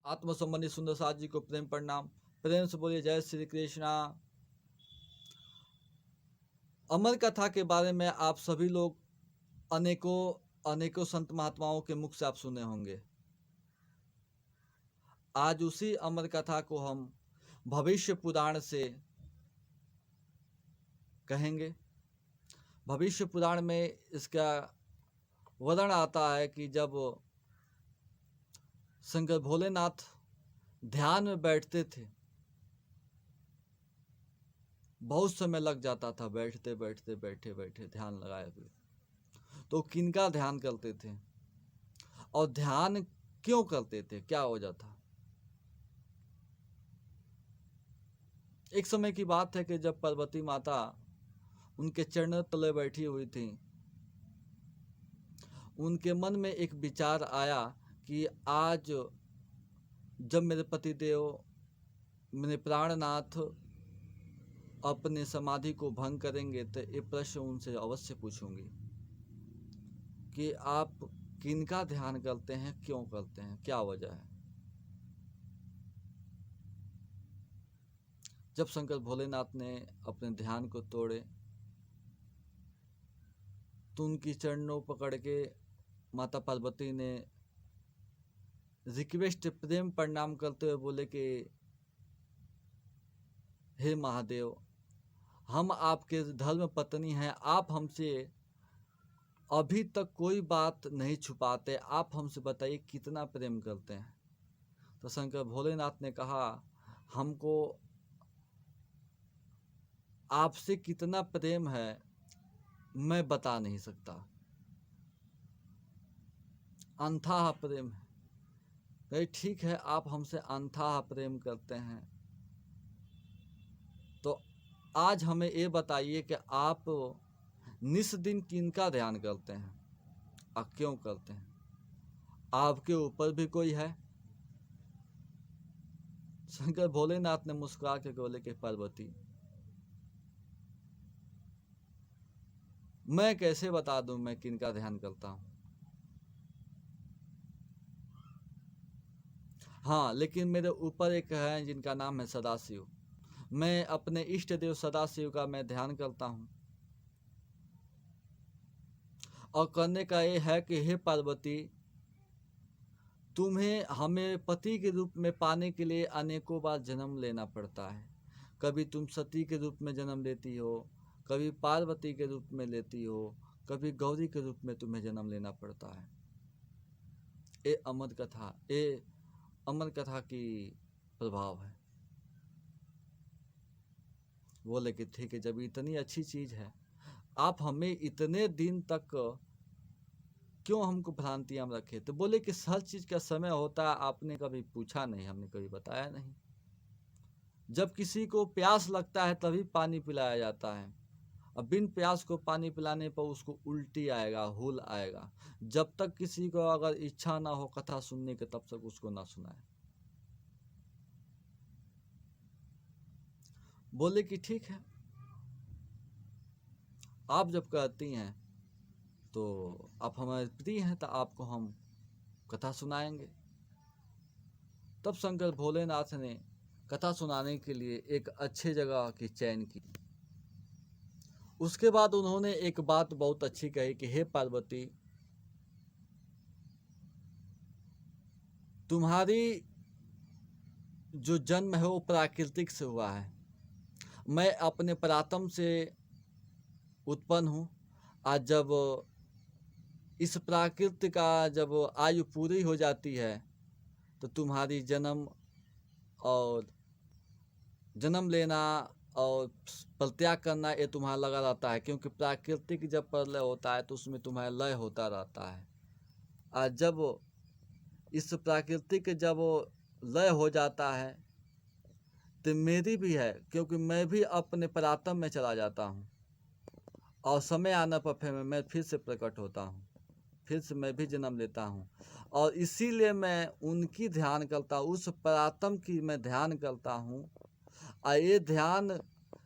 आत्म संबंधी सुंदर साथ जी को प्रेम प्रणाम। प्रेम से बोलिए जय श्री कृष्णा। अमर कथा के बारे में आप सभी लोग अनेकों अनेकों संत महात्माओं के मुख से आप सुने होंगे। आज उसी अमर कथा को हम भविष्य पुराण से कहेंगे। भविष्य पुराण में इसका वर्णन आता है कि जब शंकर भोलेनाथ ध्यान में बैठते थे, बहुत समय लग जाता था बैठते बैठते बैठे बैठे ध्यान लगाए हुए। तो किनका ध्यान करते थे और ध्यान क्यों करते थे, क्या वजह था? एक समय की बात है कि जब पार्वती माता उनके चरण तले बैठी हुई थी, उनके मन में एक विचार आया कि आज जब मेरे पतिदेव, मेरे प्राणनाथ अपने समाधि को भंग करेंगे तो ये प्रश्न उनसे अवश्य पूछूंगी कि आप किनका ध्यान करते हैं, क्यों करते हैं, क्या वजह है। जब शंकर भोलेनाथ ने अपने ध्यान को तोड़े तो उनकी चरणों पकड़ के माता पार्वती ने रिक्वेस्ट प्रेम प्रणाम करते हुए बोले कि हे महादेव, हम आपके धर्म पत्नी हैं, आप हमसे अभी तक कोई बात नहीं छुपाते, आप हमसे बताइए कितना प्रेम करते हैं। तो शंकर भोलेनाथ ने कहा, हमको आपसे कितना प्रेम है मैं बता नहीं सकता, अनथाह प्रेम है। कहे ठीक है, आप हमसे अनथाह प्रेम करते हैं तो आज हमें ये बताइए कि आप निस दिन किनका ध्यान करते हैं और क्यों करते हैं, आपके ऊपर भी कोई है? शंकर भोलेनाथ ने मुस्कुरा के बोले कि पार्वती, मैं कैसे बता दूं मैं किनका ध्यान करता हूं। हाँ, लेकिन मेरे ऊपर एक है जिनका नाम है सदाशिव। मैं अपने इष्ट देव सदाशिव का मैं ध्यान करता हूं और करने का ये है कि हे पार्वती, तुम्हें हमें पति के रूप में पाने के लिए अनेकों बार जन्म लेना पड़ता है। कभी तुम सती के रूप में जन्म लेती हो, कभी पार्वती के रूप में लेती हो, कभी गौरी के रूप में तुम्हें जन्म लेना पड़ता है। ये अमर कथा की प्रभाव है। बोले कि ठीक है, जब इतनी अच्छी चीज है, आप हमें इतने दिन तक क्यों हमको भ्रांतियां में रखे? तो बोले कि हर चीज का समय होता है, आपने कभी पूछा नहीं, हमने कभी बताया नहीं। जब किसी को प्यास लगता है तभी पानी पिलाया जाता है, अब बिन प्यास को पानी पिलाने पर उसको उल्टी आएगा, हुल आएगा। जब तक किसी को अगर इच्छा ना हो कथा सुनने की, तब तक उसको ना सुनाए। बोले कि ठीक है, आप जब कहती हैं तो आप हमारे प्रिय हैं तो आपको हम कथा सुनाएंगे। तब शंकर भोलेनाथ ने कथा सुनाने के लिए एक अच्छे जगह की चयन की। उसके बाद उन्होंने एक बात बहुत अच्छी कही कि हे पार्वती, तुम्हारी जो जन्म है वो प्राकृतिक से हुआ है। मैं अपने प्रातम से उत्पन्न हूँ। आज जब इस प्राकृत का जब आयु पूरी हो जाती है तो तुम्हारी और जन्म लेना और परित्याग करना ये तुम्हारा लगा रहता है, क्योंकि प्राकृतिक जब प्रलय होता है तो उसमें तुम्हारा लय होता रहता है। आज जब इस प्राकृतिक जब लय हो जाता है तो मेरी भी है, क्योंकि मैं भी अपने प्रातम में चला जाता हूँ और समय आने पर मैं फिर से प्रकट होता हूँ, फिर से मैं भी जन्म लेता हूँ। और इसीलिए मैं उनकी ध्यान करता हूँ, उस प्रातम की मैं ध्यान करता हूँ। और ये ध्यान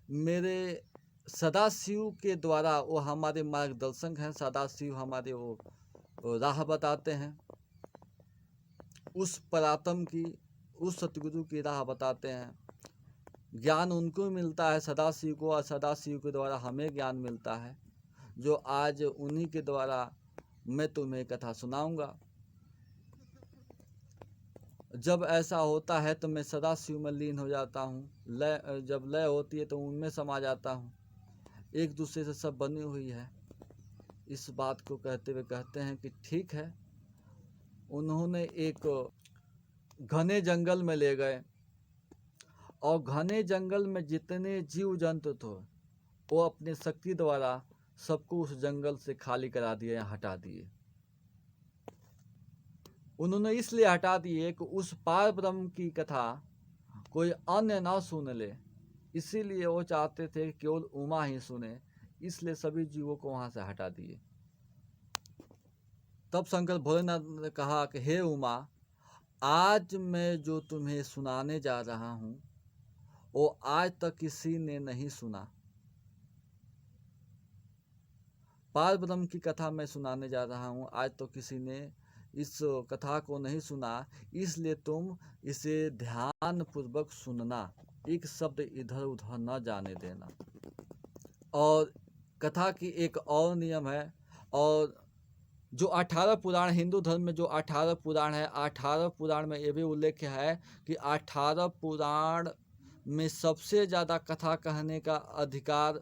मेरे सदाशिव के द्वारा, वो हमारे मार्गदर्शक हैं, सदाशिव हमारे वो राह बताते हैं। उस प्रातम की उस सतगुरु की राह बताते हैं। ज्ञान उनको मिलता है सदाशिव को, और सदाशिव के द्वारा हमें ज्ञान मिलता है, जो आज उन्हीं के द्वारा मैं तुम्हें कथा सुनाऊंगा। जब ऐसा होता है तो मैं सदाशिव में लीन हो जाता हूँ। लय जब लय होती है तो उनमें समा जाता हूँ। एक दूसरे से सब बनी हुई है। इस बात को कहते हुए कहते हैं कि ठीक है। उन्होंने एक घने जंगल में ले गए, और घने जंगल में जितने जीव जंतु थे वो अपनी शक्ति द्वारा सबको उस जंगल से खाली करा दिए, हटा दिए। उन्होंने इसलिए हटा दिए कि उस पार ब्रह्म की कथा कोई अन्य ना सुन ले, इसीलिए वो चाहते थे कि केवल उमा ही सुने, इसलिए सभी जीवों को वहां से हटा दिए। तब शंकर भोलेनाथ ने कहा कि हे उमा, आज मैं जो तुम्हें सुनाने जा रहा हूँ वो आज तक किसी ने नहीं सुना। पार ब्रह्म की कथा मैं सुनाने जा रहा हूँ, आज तो किसी ने इस कथा को नहीं सुना, इसलिए तुम इसे ध्यान पूर्वक सुनना, एक शब्द इधर उधर न जाने देना। और कथा की एक और नियम है, और जो 18 पुराण, हिंदू धर्म में जो 18 पुराण है, 18 पुराण में ये भी उल्लेख है कि 18 पुराण में सबसे ज़्यादा कथा कहने का अधिकार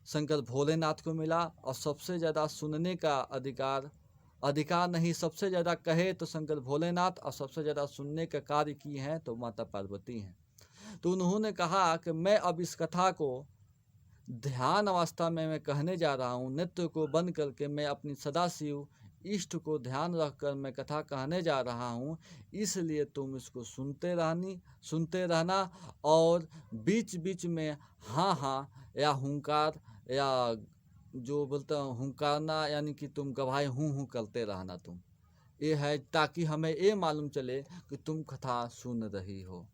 शंकर भोलेनाथ को मिला, और सबसे ज़्यादा सुनने का अधिकार नहीं, सबसे ज़्यादा कहे तो शंकर भोलेनाथ, और सबसे ज़्यादा सुनने का कार्य किए हैं तो माता पार्वती हैं। तो उन्होंने कहा कि मैं अब इस कथा को ध्यान अवस्था में मैं कहने जा रहा हूँ, नृत्य को बंद करके मैं अपनी सदाशिव इष्ट को ध्यान रखकर मैं कथा कहने जा रहा हूँ, इसलिए तुम इसको सुनते रहना, और बीच बीच में हाँ हाँ या हुंकार, या जो बोलते हैं हुंकारना, यानी कि तुम गवाही हूँ करते रहना तुम, ये है ताकि हमें ये मालूम चले कि तुम कथा सुन रही हो।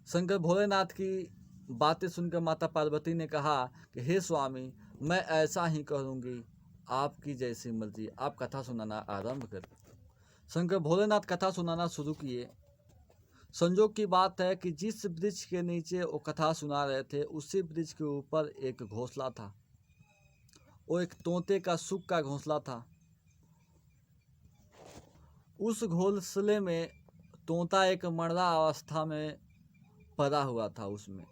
शंकर भोलेनाथ की बातें सुनकर माता पार्वती ने कहा कि हे स्वामी, मैं ऐसा ही करूँगी, आपकी जैसी मर्जी, आप कथा सुनाना आरंभ कर। शंकर भोलेनाथ कथा सुनाना शुरू किए। संजोग की बात है कि जिस वृक्ष के नीचे वो कथा सुना रहे थे, उसी वृक्ष के ऊपर एक घोंसला था। वो एक तोते का सुख का घोंसला था। उस घोंसले में तोता एक मर्दा अवस्था में पड़ा हुआ था उसमें,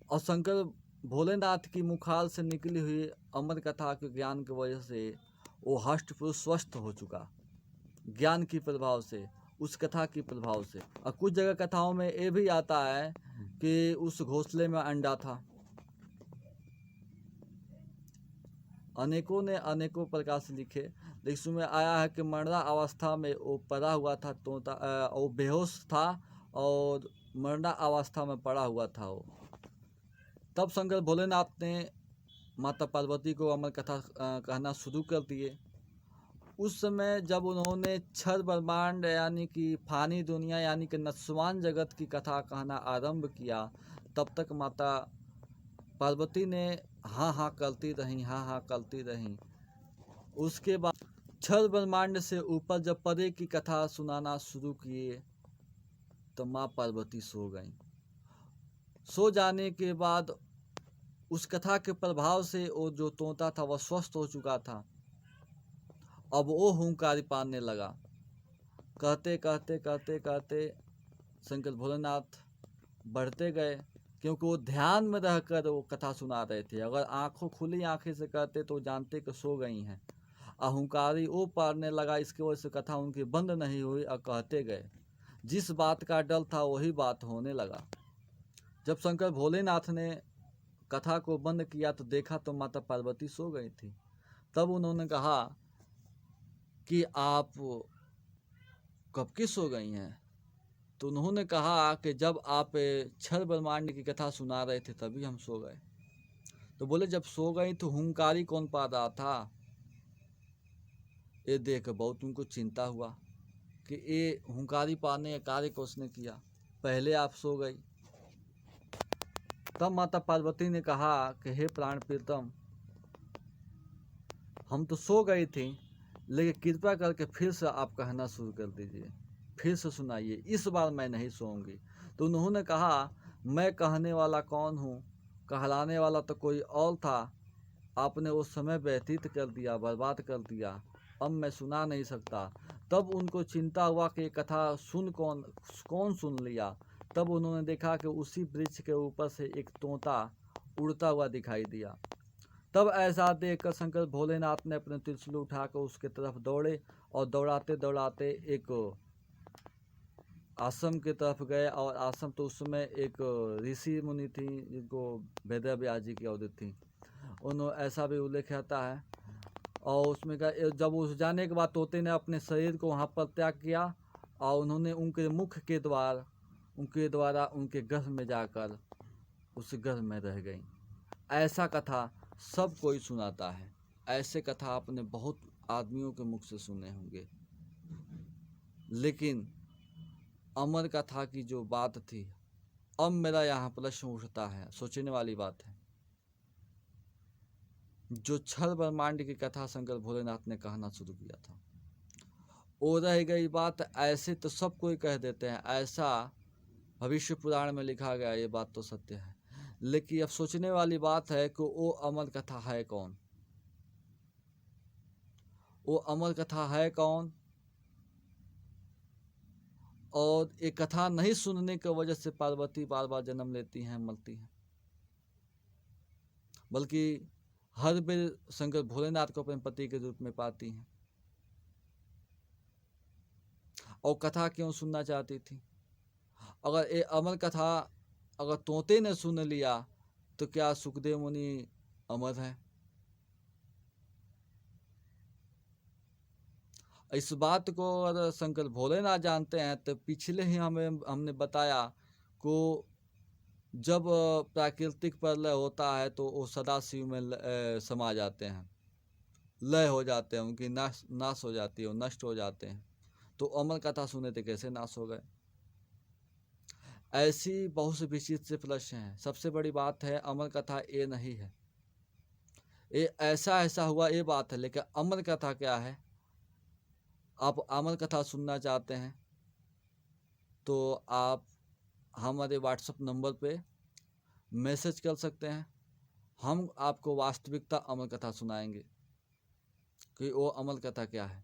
और शंकर भोलेनाथ की मुखाल से निकली हुई अमर कथा के ज्ञान की वजह से वो हष्ट पुरुष स्वस्थ हो चुका, ज्ञान की प्रभाव से, उस कथा की प्रभाव से। और कुछ जगह कथाओं में ये भी आता है कि उस घोंसले में अंडा था। अनेकों ने अनेकों प्रकार से लिखे, लेकिन इसमें आया है कि मर्दा अवस्था में वो पड़ा हुआ था तोता, वो बेहोश था और मर्दा अवस्था में पड़ा हुआ था वो। तब शंकर भोलेनाथ ने माता पार्वती को अमर कथा कहना शुरू कर दिए। उस समय जब उन्होंने क्षर ब्रह्मांड यानी कि फानी दुनिया यानी कि नस्वान जगत की कथा कहना आरंभ किया, तब तक माता पार्वती ने हाँ हाँ करती रहीं, हाँ हाँ करती रहीं। उसके बाद क्षर ब्रह्मांड से ऊपर जब परे की कथा सुनाना शुरू किए तो माँ पार्वती सो गईं। सो जाने के बाद उस कथा के प्रभाव से वो जो तोता था वह स्वस्थ हो चुका था। अब वो हुंकारी पाने लगा। कहते कहते कहते कहते शंकर भोलेनाथ बढ़ते गए, क्योंकि वो ध्यान में रहकर वो कथा सुना रहे थे। अगर आंखों खुली आंखें से कहते तो जानते कि सो गई हैं। अहंकारी वो पारने लगा, इसकी वजह से कथा उनकी बंद नहीं हुई और कहते गए। जिस बात का डर था वही बात होने लगा। जब शंकर भोलेनाथ ने कथा को बंद किया तो देखा तो माता पार्वती सो गई थी। तब उन्होंने कहा कि आप कब की सो गई हैं? तो उन्होंने कहा कि जब आप क्षर ब्रह्मांड की कथा सुना रहे थे तभी हम सो गए। तो बोले जब सो गई तो हुंकारी कौन पा रहा था? ये देख बहुत उनको चिंता हुआ कि ये हुंकारी पाने का कार्य को उसने किया, पहले आप सो गई। तब माता पार्वती ने कहा कि हे प्राण प्रीतम, हम तो सो गई थी, लेकिन कृपा करके फिर से आप कहना शुरू कर दीजिए, फिर से सुनाइए, इस बार मैं नहीं सोऊंगी। तो उन्होंने कहा, मैं कहने वाला कौन हूँ, कहलाने वाला तो कोई और था। आपने वो समय व्यतीत कर दिया, बर्बाद कर दिया, अब मैं सुना नहीं सकता। तब उनको चिंता हुआ कि ये कथा कौन सुन लिया। तब उन्होंने देखा कि उसी वृक्ष के ऊपर से एक तोता उड़ता हुआ दिखाई दिया। तब ऐसा देखकर शंकर भोलेनाथ ने अपने त्रिशूल उठाकर उसके तरफ दौड़े और दौड़ाते दौड़ाते एक आश्रम की तरफ गए। और आश्रम तो उस समय एक ऋषि मुनि थी जिनको वेदव्यास जी की अवधि थी। उन्होंने ऐसा भी उल्लेख रहता है। और उसमें का जब उस जाने के बाद तोते ने अपने शरीर को वहाँ पर त्याग किया और उन्होंने उनके मुख के द्वारा उनके गर्भ में जाकर उस गर्भ में रह गई। ऐसा कथा सब कोई सुनाता है। ऐसे कथा आपने बहुत आदमियों के मुख से सुने होंगे, लेकिन अमर कथा की जो बात थी, अब मेरा यहाँ प्रश्न उठता है, सोचने वाली बात है। जो छल ब्रह्मांड की कथा शंकर भोलेनाथ ने कहना शुरू किया था, वो रह गई बात। ऐसे तो सब कोई कह देते हैं, ऐसा भविष्य पुराण में लिखा गया, ये बात तो सत्य है। लेकिन अब सोचने वाली बात है कि वो अमर कथा है कौन, वो अमर कथा है कौन। और ये कथा नहीं सुनने की वजह से पार्वती बार बार जन्म लेती हैं, मरती हैं। बल्कि हर बेर शंकर भोलेनाथ को अपने पति के रूप में पाती हैं। और कथा क्यों सुनना चाहती थी? अगर ये अमर कथा अगर तोते ने सुन लिया तो क्या सुखदेव मुनि अमर है? इस बात को अगर शंकर भोलेनाथ जानते हैं तो पिछले ही हमने बताया को जब प्राकृतिक प्रलय होता है तो वो सदाशिव में समा जाते हैं, लय हो जाते हैं, उनकी नाश हो जाती है, वो नष्ट हो जाते हैं। तो अमर कथा सुने थे कैसे नाश हो गए? ऐसी बहुत से विचित्र प्रश्न हैं। सबसे बड़ी बात है अमर कथा ये नहीं है, ये ऐसा हुआ ये बात है। लेकिन अमर कथा क्या है? आप अमर कथा सुनना चाहते हैं तो आप हमारे व्हाट्सएप नंबर पे मैसेज कर सकते हैं। हम आपको वास्तविकता अमर कथा सुनाएंगे कि वो अमर कथा क्या है।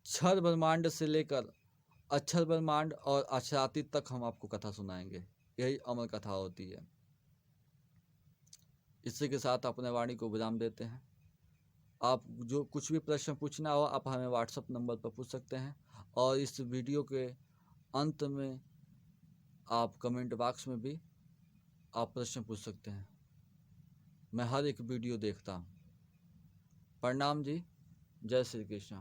क्षर ब्रह्मांड से लेकर अक्षर ब्रह्मांड और अक्षरातीत तक हम आपको कथा सुनाएंगे। यही अमर कथा होती है। इसी के साथ अपने वाणी को विराम देते हैं। आप जो कुछ भी प्रश्न पूछना हो आप हमें व्हाट्सएप नंबर पर पूछ सकते हैं। और इस वीडियो के अंत में आप कमेंट बॉक्स में भी आप प्रश्न पूछ सकते हैं। मैं हर एक वीडियो देखता हूँ। प्रणाम जी, जय श्री कृष्ण।